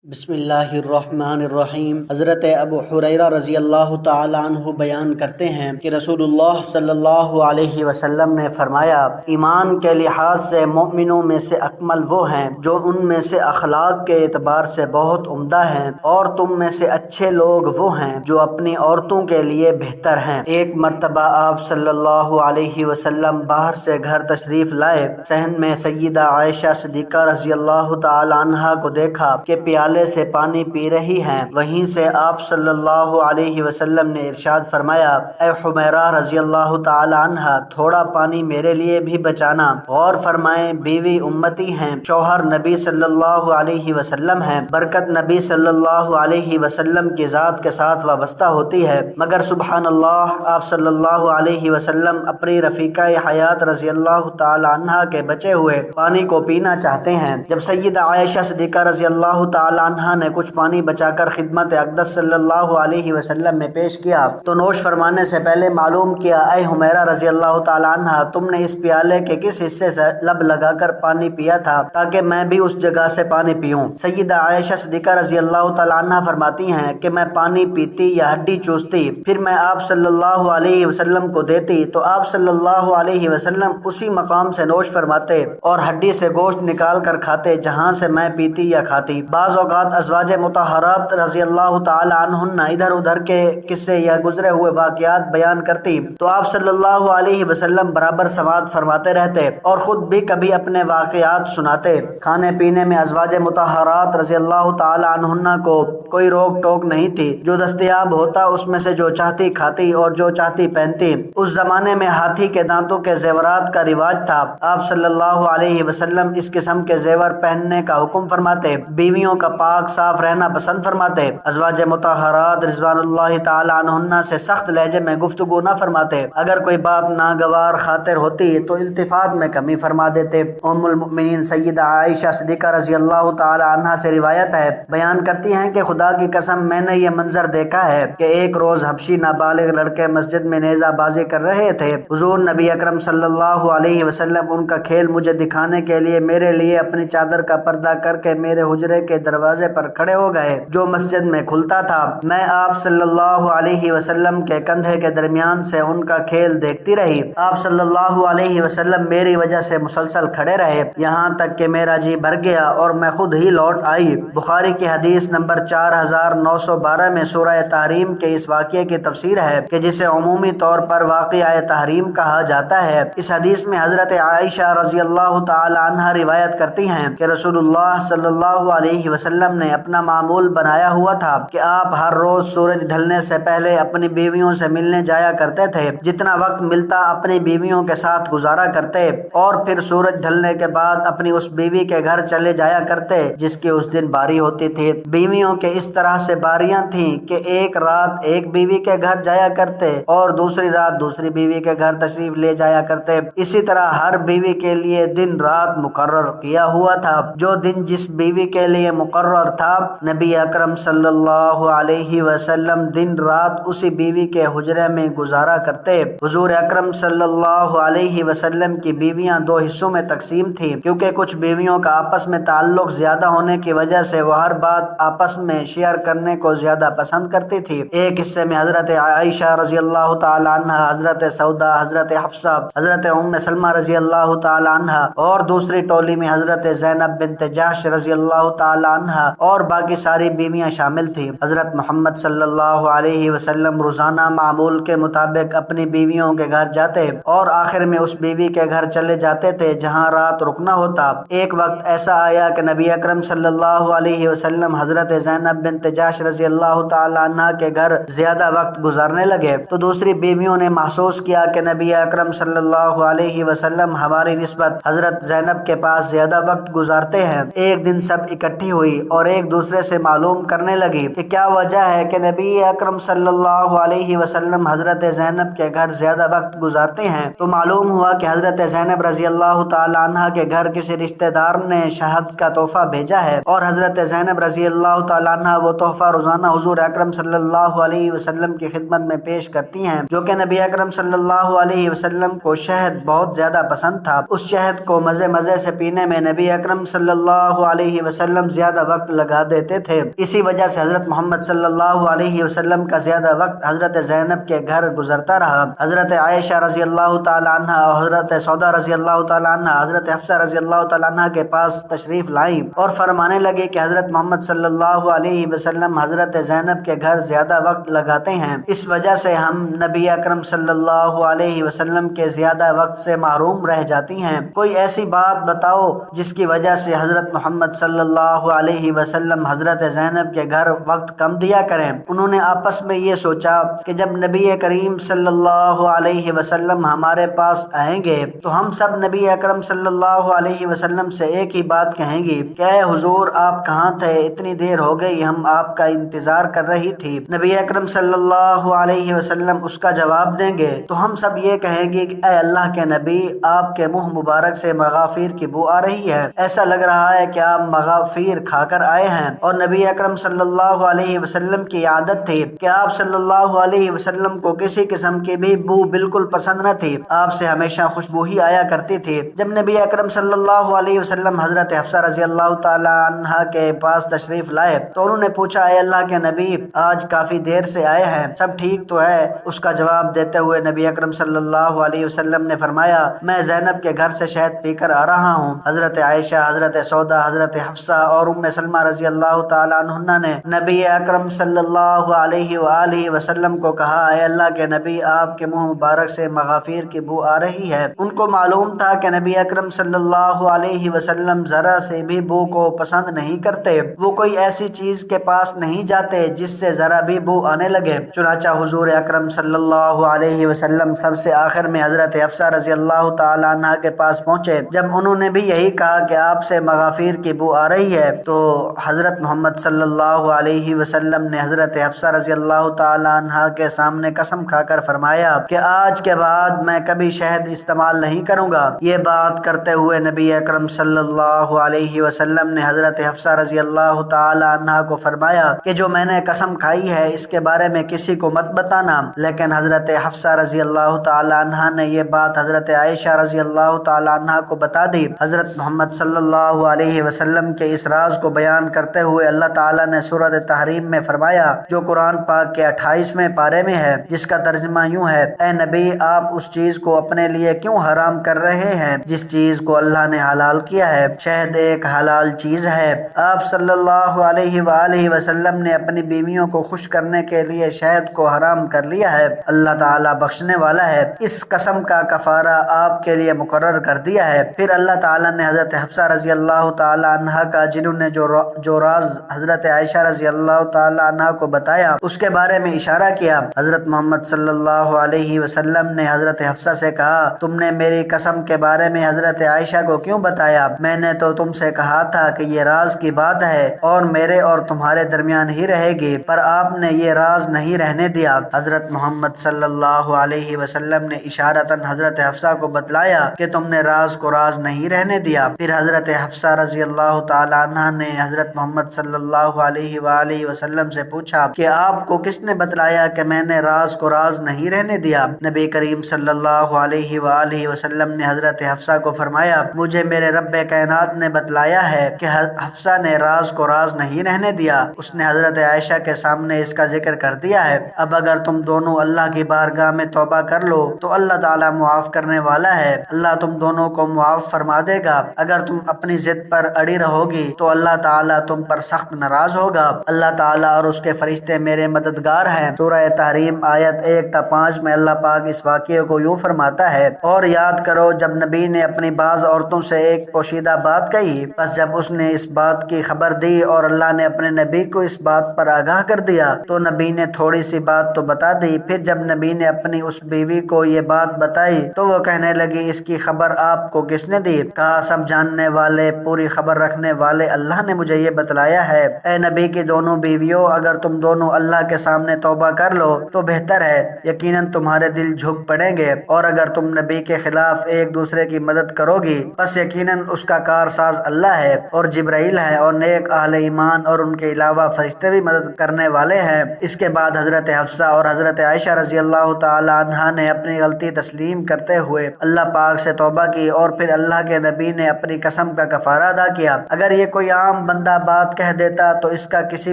بسم اللہ الرحمن الرحیم۔ حضرت ابو ہریرہ رضی اللہ تعالیٰ عنہ بیان کرتے ہیں کہ رسول اللہ صلی اللہ علیہ وسلم نے فرمایا، ایمان کے لحاظ سے مومنوں میں سے اکمل وہ ہیں جو ان میں سے اخلاق کے اعتبار سے بہت عمدہ ہیں، اور تم میں سے اچھے لوگ وہ ہیں جو اپنی عورتوں کے لیے بہتر ہیں۔ ایک مرتبہ آپ صلی اللہ علیہ وسلم باہر سے گھر تشریف لائے، صحن میں سیدہ عائشہ صدیقہ رضی اللہ تعالیٰ عنہا کو دیکھا کہ پیالے سے پانی پی رہی ہیں۔ وہیں سے آپ صلی اللہ علیہ وسلم نے ارشاد فرمایا، اے حمیرہ رضی اللہ تعالی عنہ، تھوڑا پانی میرے لیے بھی بچانا۔ غور فرمائیں، بیوی امتی ہیں، شوہر نبی صلی اللہ علیہ وسلم ہیں، برکت نبی صلی اللہ علیہ وسلم کی ذات کے ساتھ وابستہ ہوتی ہے، مگر سبحان اللہ، آپ صلی اللہ علیہ وسلم اپنی رفیقہ حیات رضی اللہ تعالی عنہ کے بچے ہوئے پانی کو پینا چاہتے ہیں۔ جب سیدہ عائشہ صدیقہ رضی اللہ تعالی عنہا نے کچھ پانی بچا کر خدمت اقدس صلی اللہ علیہ وسلم میں پیش کیا تو نوش فرمانے سے پہلے معلوم کیا، اے حمیرہ رضی اللہ تعالی عنہا، تم نے اس پیالے کے کس حصے سے لب لگا کر پانی پیا تھا تاکہ میں بھی اس جگہ سے پانی پیوں؟ سیدہ عائشہ صدیقہ رضی اللہ تعالی عنہا فرماتی ہیں کہ میں پانی پیتی یا ہڈی چوستی، پھر میں آپ صلی اللہ علیہ وسلم کو دیتی تو آپ صلی اللہ علیہ وسلم اسی مقام سے نوش فرماتے اور ہڈی سے گوشت نکال کر کھاتے جہاں سے میں پیتی یا کھاتی۔ بعض اوقات ازواج مطہرات رضی اللہ تعالی عنہن ادھر ادھر کے قصے یا گزرے ہوئے واقعات بیان کرتی تو آپ صلی اللہ علیہ وسلم برابر سماعت فرماتے رہتے اور خود بھی کبھی اپنے واقعات سناتے۔ کھانے پینے میں ازواج مطہرات رضی اللہ تعالی عنہن کو کوئی روک ٹوک نہیں تھی، جو دستیاب ہوتا اس میں سے جو چاہتی کھاتی اور جو چاہتی پہنتی۔ اس زمانے میں ہاتھی کے دانتوں کے زیورات کا رواج تھا، آپ صلی اللہ علیہ وسلم اس قسم کے زیور پہننے کا حکم فرماتے، بیویوں کا پاک صاف رہنا پسند فرماتے، ازواج مطہرات رضوان اللہ تعالی عنہن سے سخت لہجے میں گفتگو نہ فرماتے، اگر کوئی بات ناگوار خاطر ہوتی تو التفات میں کمی فرما دیتے۔ ام المؤمنین سیدہ عائشہ صدیقہ رضی اللہ تعالی عنہا سے روایت ہے، بیان کرتی ہیں کہ خدا کی قسم میں نے یہ منظر دیکھا ہے کہ ایک روز حبشی نابالغ لڑکے مسجد میں نیزہ بازی کر رہے تھے، حضور نبی اکرم صلی اللہ علیہ وسلم ان کا کھیل مجھے دکھانے کے لیے میرے لیے اپنی چادر کا پردہ کر کے میرے حجرے کے دروازے پر کھڑے ہو گئے جو مسجد میں کھلتا تھا۔ میں آپ صلی اللہ علیہ وسلم کے کندھے کے درمیان سے ان کا کھیل دیکھتی رہی۔ آپ صلی اللہ علیہ وسلم میری وجہ سے مسلسل کھڑے رہے یہاں تک کہ میرا جی بھر گیا اور میں خود ہی لوٹ آئی۔ بخاری کی حدیث نمبر 4912 میں سورہ تحریم کے اس واقعے کی تفسیر ہے کہ جسے عمومی طور پر واقعہ تحریم کہا جاتا ہے۔ اس حدیث میں حضرت عائشہ رضی اللہ تعالی عنہا روایت کرتی ہیں کہ رسول اللہ صلی اللہ علیہ وسلم نے اپنا معمول بنایا ہوا تھا کہ آپ ہر روز سورج ڈھلنے سے پہلے اپنی بیویوں سے ملنے جایا کرتے تھے، جتنا وقت ملتا اپنی بیویوں کے ساتھ گزارا کرتے، اور پھر سورج ڈھلنے کے بعد اپنی اس بیوی کے گھر چلے جایا کرتے جس کی اس دن باری ہوتی تھی۔ بیویوں کے اس طرح سے باریاں تھیں کہ ایک رات ایک بیوی کے گھر جایا کرتے اور دوسری رات دوسری بیوی کے گھر تشریف لے جایا کرتے۔ اسی طرح ہر بیوی کے لیے دن رات مقرر کیا ہوا تھا، جو دن جس بیوی کے لیے مقرر تھا نبی اکرم صلی اللہ علیہ وسلم دن رات اسی بیوی کے حجرے میں گزارا کرتے۔ حضور اکرم صلی اللہ علیہ وسلم کی بیویاں دو حصوں میں تقسیم تھیں، کیونکہ کچھ بیویوں کا آپس میں تعلق زیادہ ہونے کی وجہ سے وہ ہر بات آپس میں شیئر کرنے کو زیادہ پسند کرتی تھی۔ ایک حصے میں حضرت عائشہ رضی اللہ تعالی عنہ، حضرت سودا، حضرت حفصہ، حضرت ام سلمہ رضی اللہ تعالی عنہ، اور دوسری ٹولی میں حضرت زینب بنت جحش رضی اللہ تعالی عنہ اور باقی ساری بیویاں شامل تھیں۔ حضرت محمد صلی اللہ علیہ وسلم روزانہ معمول کے مطابق اپنی بیویوں کے گھر جاتے اور آخر میں اس بیوی کے گھر چلے جاتے تھے جہاں رات رکنا ہوتا۔ ایک وقت ایسا آیا کہ نبی اکرم صلی اللہ علیہ وسلم حضرت زینب بنت جحش رضی اللہ تعالی عنہ کے گھر زیادہ وقت گزارنے لگے تو دوسری بیویوں نے محسوس کیا کہ نبی اکرم صلی اللہ علیہ وسلم ہماری نسبت حضرت زینب کے پاس زیادہ وقت گزارتے ہیں۔ ایک دن سب اکٹھی ہوئی اور ایک دوسرے سے معلوم کرنے لگی کہ کیا وجہ ہے کہ نبی اکرم صلی اللہ علیہ وسلم حضرت زینب کے گھر زیادہ وقت گزارتے ہیں، تو معلوم ہوا کہ حضرت زینب رضی اللہ تعالی عنہ کے گھر کسی رشتہ دار نے شہد کا تحفہ بھیجا ہے، اور حضرت زینب رضی اللہ تعالی عنہ وہ تحفہ روزانہ حضور اکرم صلی اللہ علیہ وسلم کی خدمت میں پیش کرتی ہیں، جو کہ نبی اکرم صلی اللہ علیہ وسلم کو شہد بہت زیادہ پسند تھا۔ اس شہد کو مزے مزے سے پینے میں نبی اکرم صلی اللہ علیہ وسلم زیادہ وقت لگا دیتے تھے۔ اسی وجہ سے حضرت محمد صلی اللہ علیہ وسلم کا زیادہ وقت حضرت زینب کے گھر گزرتا رہا۔ حضرت عائشہ رضی اللہ تعالی عنہ اور حضرت سودا رضی اللہ تعالی عنہ حضرت حفصہ رضی اللہ تعالی عنہ کے پاس تشریف لائیں اور فرمانے لگے کہ حضرت محمد صلی اللہ علیہ وسلم حضرت زینب کے گھر زیادہ وقت لگاتے ہیں، اس وجہ سے ہم نبی اکرم صلی اللہ علیہ وسلم کے زیادہ وقت سے محروم رہ جاتی ہیں۔ کوئی ایسی بات بتاؤ جس کی وجہ سے حضرت محمد صلی اللہ علیہ وسلم حضرت زینب کے گھر وقت کم دیا کریں۔ انہوں نے آپس میں یہ سوچا کہ جب نبی کریم صلی اللہ علیہ وسلم ہمارے پاس آئیں گے تو ہم سب نبی اکرم صلی اللہ علیہ وسلم سے ایک ہی بات کہیں گی کہ اے حضور آپ کہاں تھے، اتنی دیر ہو گئی ہم آپ کا انتظار کر رہی تھی۔ نبی اکرم صلی اللہ علیہ وسلم اس کا جواب دیں گے تو ہم سب یہ کہیں گے کہ اے اللہ کے نبی آپ کے منہ مبارک سے مغافیر کی بو آ رہی ہے، ایسا لگ رہا ہے کہ آپ مغافیر کھا کر آئے ہیں۔ اور نبی اکرم صلی اللہ علیہ وسلم کی عادت تھی کہ آپ صلی اللہ علیہ وسلم کو کسی قسم کی بھی بو بالکل پسند نہ تھی، آپ سے ہمیشہ خوشبو ہی آیا کرتی تھی۔ جب نبی اکرم صلی اللہ علیہ وسلم حضرت حفصہ رضی اللہ تعالی عنہ کے پاس تشریف لائے تو انہوں نے پوچھا اے اللہ کے نبی آج کافی دیر سے آئے ہیں، سب ٹھیک تو ہے؟ اس کا جواب دیتے ہوئے نبی اکرم صلی اللہ علیہ وسلم نے فرمایا میں زینب کے گھر سے شہد پی کر آ رہا ہوں۔ حضرت عائشہ، حضرت سودا، حضرت حفصہ اور ام سلمہ رضی اللہ تعالی عنہ نے نبی اکرم صلی اللہ علیہ وآلہ وسلم کو کہا اے اللہ کے نبی آپ کے منہ مبارک سے مغافیر کی بو آ رہی ہے۔ ان کو معلوم تھا کہ نبی اکرم صلی اللہ علیہ وسلم ذرا سے بھی بو کو پسند نہیں کرتے، وہ کوئی ایسی چیز کے پاس نہیں جاتے جس سے ذرا بھی بو آنے لگے۔ چنانچہ حضور اکرم صلی اللہ علیہ وسلم سب سے آخر میں حضرت حفصہ رضی اللہ تعالی عنہ کے پاس پہنچے۔ جب انہوں نے بھی یہی کہا کہ آپ سے مغافیر کی بو آ رہی ہے تو حضرت محمد صلی اللہ علیہ وسلم نے حضرت حفصہ رضی اللہ تعالی عنہ کے سامنے قسم کھا کر فرمایا کہ آج کے بعد میں کبھی شہد استعمال نہیں کروں گا۔ یہ بات کرتے ہوئے نبی اکرم صلی اللہ علیہ وسلم نے حضرت حفصہ رضی اللہ تعالی عنہ کو فرمایا کہ جو میں نے قسم کھائی ہے اس کے بارے میں کسی کو مت بتانا۔ لیکن حضرت حفصہ رضی اللہ تعالی عنہ نے یہ بات حضرت عائشہ رضی اللہ تعالی عنہ کو بتا دی۔ حضرت محمد صلی اللہ علیہ وسلم کے اس راز کو بیان کرتے ہوئے اللہ تعالی نے سورۃ تحریم میں فرمایا جو قرآن پاک کے 28ویں پارے میں ہے، جس کا ترجمہ یوں ہے اے نبی آپ اس چیز کو اپنے لیے کیوں حرام کر رہے ہیں جس چیز کو اللہ نے حلال کیا ہے؟ شہد ایک حلال چیز ہے۔ آپ صلی اللہ علیہ وآلہ وسلم نے اپنی بیویوں کو خوش کرنے کے لیے شہد کو حرام کر لیا ہے۔ اللہ تعالیٰ بخشنے والا ہے، اس قسم کا کفارہ آپ کے لیے مقرر کر دیا ہے۔ پھر اللہ تعالیٰ نے حضرت حفصہ رضی اللہ تعالی عنہ کا جنہوں نے جو راز حضرت عائشہ رضی اللہ تعالی عنہ کو بتایا اس کے بارے میں اشارہ کیا۔ حضرت محمد صلی اللہ علیہ وسلم نے حضرت حفصہ سے کہا تم نے میری قسم کے بارے میں حضرت عائشہ کو کیوں بتایا؟ میں نے تو تم سے کہا تھا کہ یہ راز کی بات ہے اور میرے اور تمہارے درمیان ہی رہے گی، پر آپ نے یہ راز نہیں رہنے دیا۔ حضرت محمد صلی اللہ علیہ وسلم نے اشارتاً حضرت حفصہ کو بتلایا کہ تم نے راز کو راز نہیں رہنے دیا۔ پھر حضرت حفصہ رضی اللہ تعالی عنہ نے حضرت محمد صلی اللہ علیہ وآلہ وسلم سے پوچھا کہ آپ کو کس نے بتلایا کہ میں نے راز کو راز نہیں رہنے دیا؟ نبی کریم صلی اللہ علیہ وآلہ وسلم نے حضرت حفصہ کو فرمایا مجھے میرے رب کائنات نے بتلایا ہے کہ حفصہ نے راز کو راز نہیں رہنے دیا، اس نے حضرت عائشہ کے سامنے اس کا ذکر کر دیا ہے۔ اب اگر تم دونوں اللہ کی بارگاہ میں توبہ کر لو تو اللہ تعالیٰ معاف کرنے والا ہے، اللہ تم دونوں کو معاف فرما دے گا۔ اگر تم اپنی ضد پر اڑی رہو گی تو اللہ تعالیٰ تم پر سخت ناراض ہوگا۔ اللہ تعالیٰ اور اس کے فرشتے میرے مددگار ہیں۔ سورہ تحریم آیت 1 تا 5 میں اللہ پاک اس واقعے کو یوں فرماتا ہے اور یاد کرو جب نبی نے اپنی بعض عورتوں سے ایک پوشیدہ بات کہی، بس جب اس نے اس بات کی خبر دی اور اللہ نے اپنے نبی کو اس بات پر آگاہ کر دیا تو نبی نے تھوڑی سی بات تو بتا دی۔ پھر جب نبی نے اپنی اس بیوی کو یہ بات بتائی تو وہ کہنے لگی اس کی خبر آپ کو کس نے دی؟ کہا سب جاننے والے پوری خبر رکھنے والے اللہ نے مجھے یہ بتلایا ہے۔ اے نبی کی دونوں بیویوں اگر تم دونوں اللہ کے سامنے توبہ کر لو تو بہتر ہے، یقیناً تمہارے دل جھک پڑیں گے، اور اگر تم نبی کے خلاف ایک دوسرے کی مدد کرو گی بس یقیناً اس کا کارساز اللہ ہے اور جبرائیل ہے اور نیک اہل ایمان اور ان کے علاوہ فرشتے بھی مدد کرنے والے ہیں۔ اس کے بعد حضرت حفصہ اور حضرت عائشہ رضی اللہ تعالی عنہ نے اپنی غلطی تسلیم کرتے ہوئے اللہ پاک سے توبہ کی اور پھر اللہ کے نبی نے اپنی قسم کا کفارہ ادا کیا۔ اگر یہ کوئی عام عام بندہ بات کہہ دیتا تو اس کا کسی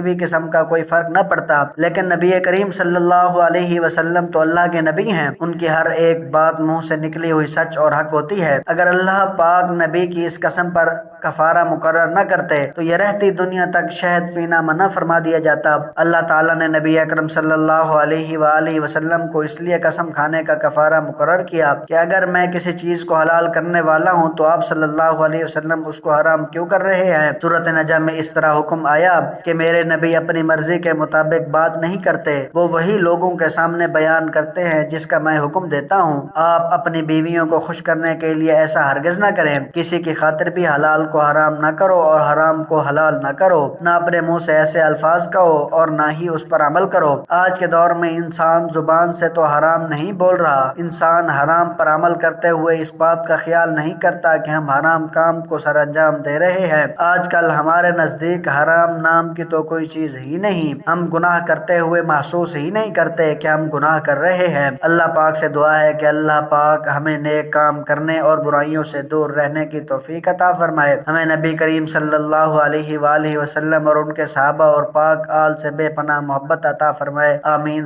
بھی قسم کا کوئی فرق نہ پڑتا، لیکن نبی کریم صلی اللہ علیہ وسلم تو اللہ کے نبی ہیں، ان کی ہر ایک بات منہ سے نکلی ہوئی سچ اور حق ہوتی ہے۔ اگر اللہ پاک نبی کی اس قسم پر کفارہ مقرر نہ کرتے تو یہ رہتی دنیا تک شہد پینا منع فرما دیا جاتا۔ اللہ تعالیٰ نے نبی اکرم صلی اللہ علیہ وآلہ وسلم کو اس لیے قسم کھانے کا کفارہ مقرر کیا کہ اگر میں کسی چیز کو حلال کرنے والا ہوں تو آپ صلی اللہ علیہ وسلم اس کو حرام کیوں کر رہے ہیں؟ سورۃ نجم میں اس طرح حکم آیا کہ میرے نبی اپنی مرضی کے مطابق بات نہیں کرتے، وہ وہی لوگوں کے سامنے بیان کرتے ہیں جس کا میں حکم دیتا ہوں۔ آپ اپنی بیویوں کو خوش کرنے کے لیے ایسا ہرگز نہ کریں، کسی کی خاطر بھی حلال کو حرام نہ کرو اور حرام کو حلال نہ کرو، نہ اپنے منہ سے ایسے الفاظ کہو اور نہ ہی اس پر عمل کرو۔ آج کے دور میں انسان زبان سے تو حرام نہیں بول رہا، انسان حرام پر عمل کرتے ہوئے اس بات کا خیال نہیں کرتا کہ ہم حرام کام کو سر انجام دے رہے ہیں۔ آج کل ہمارے نزدیک حرام نام کی تو کوئی چیز ہی نہیں، ہم گناہ کرتے ہوئے محسوس ہی نہیں کرتے کہ ہم گناہ کر رہے ہیں۔ اللہ پاک سے دعا ہے کہ اللہ پاک ہمیں نیک کام کرنے اور برائیوں سے دور رہنے کی توفیق عطا فرمائے، ہمیں نبی کریم صلی اللہ علیہ وآلہ وسلم اور ان کے صحابہ اور پاک آل سے بے پناہ محبت عطا فرمائے، آمین۔